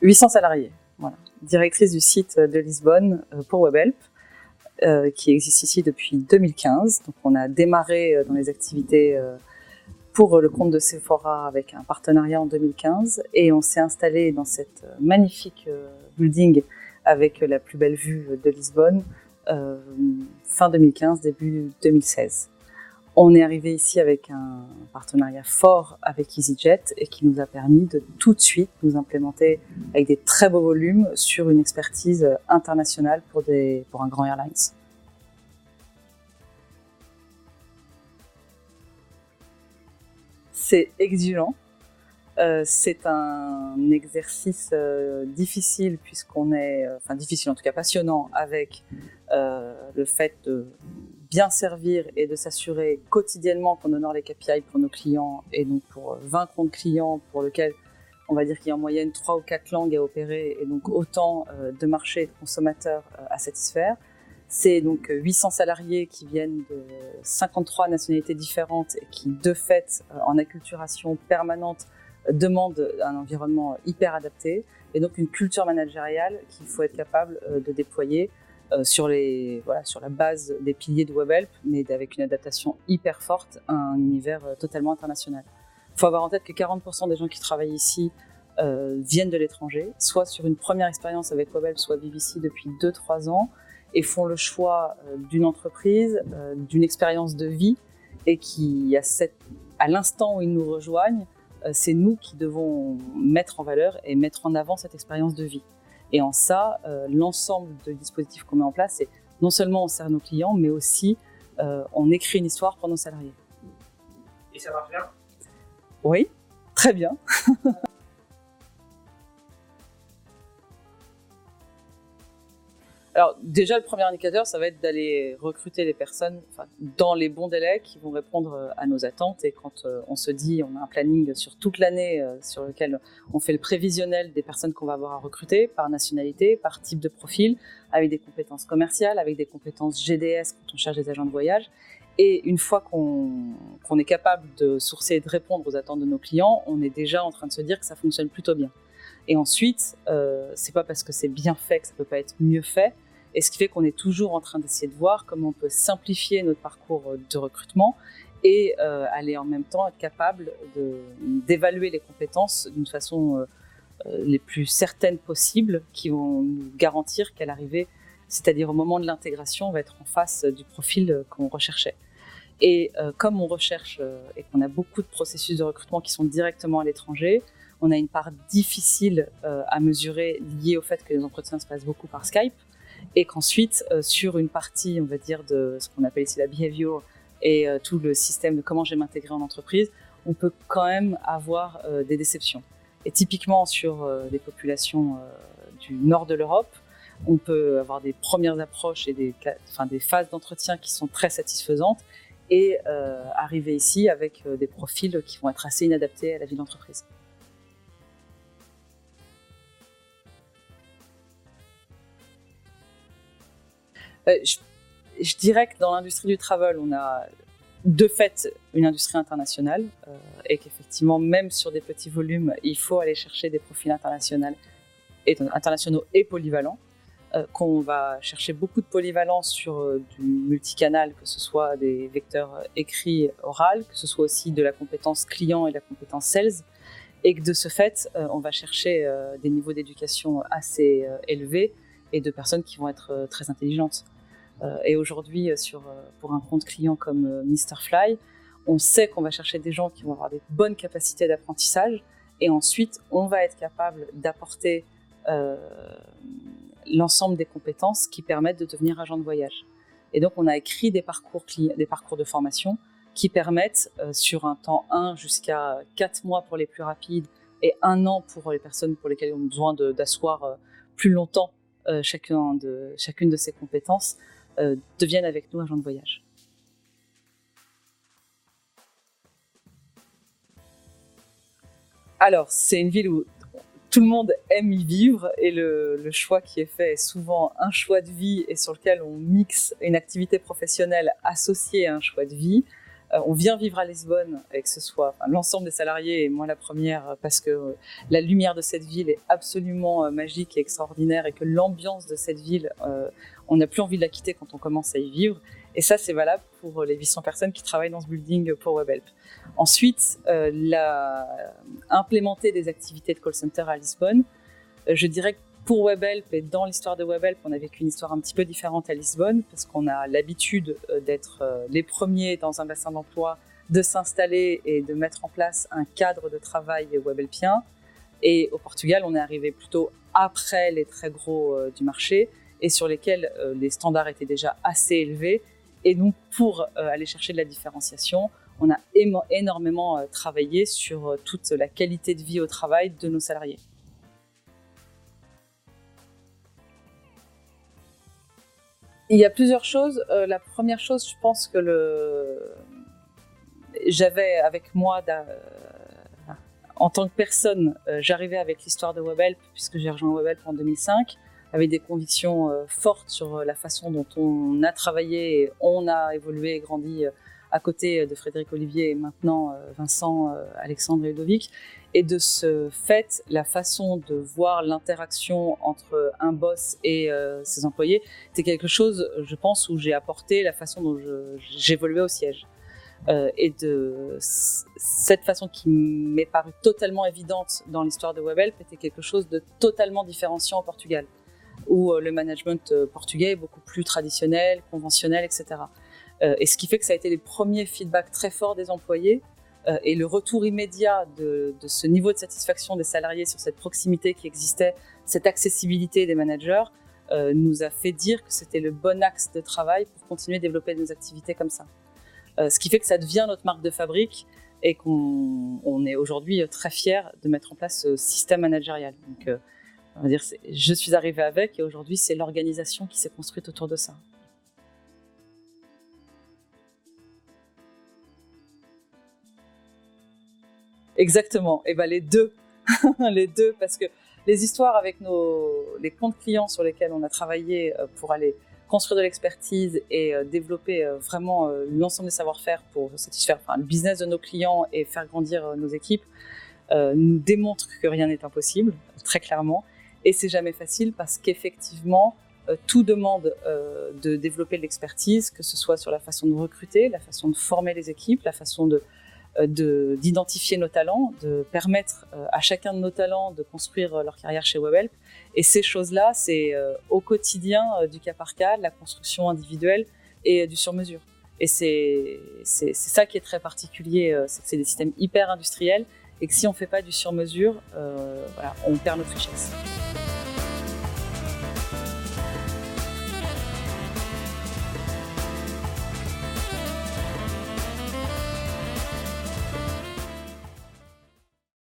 800 salariés, voilà. Directrice du site de Lisbonne pour Webhelp, qui existe ici depuis 2015. Donc on a démarré dans les activités pour le compte de Sephora avec un partenariat en 2015 et on s'est installé dans cette magnifique building avec la plus belle vue de Lisbonne fin 2015, début 2016. On est arrivé ici avec un partenariat fort avec EasyJet et qui nous a permis de tout de suite nous implémenter avec des très beaux volumes sur une expertise internationale pour un grand airlines. C'est exigeant. C'est un exercice difficile puisqu'on est, difficile en tout cas passionnant avec le fait de bien servir et de s'assurer quotidiennement qu'on honore les KPI pour nos clients et donc pour 20 comptes clients pour lesquels on va dire qu'il y a en moyenne 3 ou 4 langues à opérer et donc autant de marchés et de consommateurs à satisfaire. C'est donc 800 salariés qui viennent de 53 nationalités différentes et qui, de fait, en acculturation permanente, demandent un environnement hyper adapté et donc une culture managériale qu'il faut être capable de déployer sur la base des piliers de Webhelp, mais avec une adaptation hyper forte à un univers totalement international. Il faut avoir en tête que 40% des gens qui travaillent ici viennent de l'étranger, soit sur une première expérience avec Webhelp, soit vivent ici depuis 2-3 ans, et font le choix d'une entreprise, d'une expérience de vie, et qui, à l'instant où ils nous rejoignent, c'est nous qui devons mettre en valeur et mettre en avant cette expérience de vie. Et en ça, l'ensemble des dispositifs qu'on met en place, c'est non seulement on sert nos clients, mais aussi on écrit une histoire pour nos salariés. Et ça marche bien ? Oui, très bien. Alors déjà, le premier indicateur, ça va être d'aller recruter les personnes dans les bons délais qui vont répondre à nos attentes. Et quand on se dit, on a un planning sur toute l'année sur lequel on fait le prévisionnel des personnes qu'on va avoir à recruter par nationalité, par type de profil, avec des compétences commerciales, avec des compétences GDS quand on cherche des agents de voyage. Et une fois qu'on est capable de sourcer et de répondre aux attentes de nos clients, on est déjà en train de se dire que ça fonctionne plutôt bien. Et ensuite, c'est pas parce que c'est bien fait que ça peut pas être mieux fait. Et ce qui fait qu'on est toujours en train d'essayer de voir comment on peut simplifier notre parcours de recrutement et aller en même temps être capable d'évaluer les compétences d'une façon les plus certaines possibles qui vont nous garantir qu'à l'arrivée, c'est-à-dire au moment de l'intégration, on va être en face du profil qu'on recherchait. Et comme on recherche et qu'on a beaucoup de processus de recrutement qui sont directement à l'étranger, on a une part difficile à mesurer liée au fait que les entretiens se passent beaucoup par Skype et qu'ensuite, sur une partie, on va dire, de ce qu'on appelle ici la behavior et tout le système de comment je vais m'intégrer en entreprise, on peut quand même avoir des déceptions. Et typiquement sur des populations du nord de l'Europe, on peut avoir des premières approches et des phases d'entretien qui sont très satisfaisantes et arriver ici avec des profils qui vont être assez inadaptés à la vie d'entreprise. Je dirais que dans l'industrie du travel, on a de fait une industrie internationale et qu'effectivement, même sur des petits volumes, il faut aller chercher des profils internationaux et polyvalents. Qu'on va chercher beaucoup de polyvalence sur du multicanal, que ce soit des vecteurs écrits, oraux, que ce soit aussi de la compétence client et de la compétence sales, et que de ce fait, on va chercher des niveaux d'éducation assez élevés et de personnes qui vont être très intelligentes. Et aujourd'hui, pour un compte client comme Mr Fly, on sait qu'on va chercher des gens qui vont avoir des bonnes capacités d'apprentissage et ensuite, on va être capable d'apporter l'ensemble des compétences qui permettent de devenir agent de voyage. Et donc, on a écrit des parcours de formation qui permettent, sur un temps 1 jusqu'à 4 mois pour les plus rapides et 1 an pour les personnes pour lesquelles on a besoin d'asseoir plus longtemps chacune de ces compétences, deviennent avec nous agents de voyage. Alors, c'est une ville où tout le monde aime y vivre et le choix qui est fait est souvent un choix de vie et sur lequel on mixe une activité professionnelle associée à un choix de vie. on vient vivre à Lisbonne, et que ce soit l'ensemble des salariés, et moi la première, parce que la lumière de cette ville est absolument magique et extraordinaire, et que l'ambiance de cette ville, on n'a plus envie de la quitter quand on commence à y vivre. Et ça, c'est valable pour les 800 personnes qui travaillent dans ce building pour Webhelp. Ensuite, implémenter des activités de call center à Lisbonne. Je dirais que pour Webhelp et dans l'histoire de Webhelp, on a vécu une histoire un petit peu différente à Lisbonne parce qu'on a l'habitude d'être les premiers dans un bassin d'emploi, de s'installer et de mettre en place un cadre de travail webhelpien. Et au Portugal, on est arrivé plutôt après les très gros du marché et sur lesquels les standards étaient déjà assez élevés. Et donc, pour aller chercher de la différenciation, on a énormément travaillé sur toute la qualité de vie au travail de nos salariés. Il y a plusieurs choses. La première chose, je pense que j'avais avec moi, en tant que personne, j'arrivais avec l'histoire de Webhelp, puisque j'ai rejoint Webhelp en 2005, avec des convictions fortes sur la façon dont on a travaillé, et on a évolué et grandi à côté de Frédéric Olivier et maintenant Vincent, Alexandre et Ludovic. Et de ce fait, la façon de voir l'interaction entre un boss et ses employés, c'est quelque chose, je pense, où j'ai apporté la façon dont j'évoluais au siège. Et de cette façon qui m'est parue totalement évidente dans l'histoire de Webhelp était quelque chose de totalement différenciant au Portugal, où le management portugais est beaucoup plus traditionnel, conventionnel, etc. Et ce qui fait que ça a été les premiers feedbacks très forts des employés et le retour immédiat de ce niveau de satisfaction des salariés sur cette proximité qui existait, cette accessibilité des managers, nous a fait dire que c'était le bon axe de travail pour continuer à développer nos activités comme ça. Ce qui fait que ça devient notre marque de fabrique et qu'on est aujourd'hui très fiers de mettre en place ce système managérial. Donc, on va dire, je suis arrivée avec et aujourd'hui, c'est l'organisation qui s'est construite autour de ça. Exactement. Et ben les deux, les deux, parce que les histoires avec les comptes clients sur lesquels on a travaillé pour aller construire de l'expertise et développer vraiment l'ensemble des savoir-faire pour satisfaire le business de nos clients et faire grandir nos équipes, nous démontrent que rien n'est impossible, très clairement. Et c'est jamais facile parce qu'effectivement, tout demande de développer de l'expertise, que ce soit sur la façon de recruter, la façon de former les équipes, la façon d'identifier nos talents, de permettre à chacun de nos talents de construire leur carrière chez Webhelp. Et ces choses-là, c'est au quotidien du cas par cas, de la construction individuelle et du sur-mesure. Et c'est ça qui est très particulier, c'est que c'est des systèmes hyper industriels et que si on ne fait pas du sur-mesure, voilà, on perd notre richesse.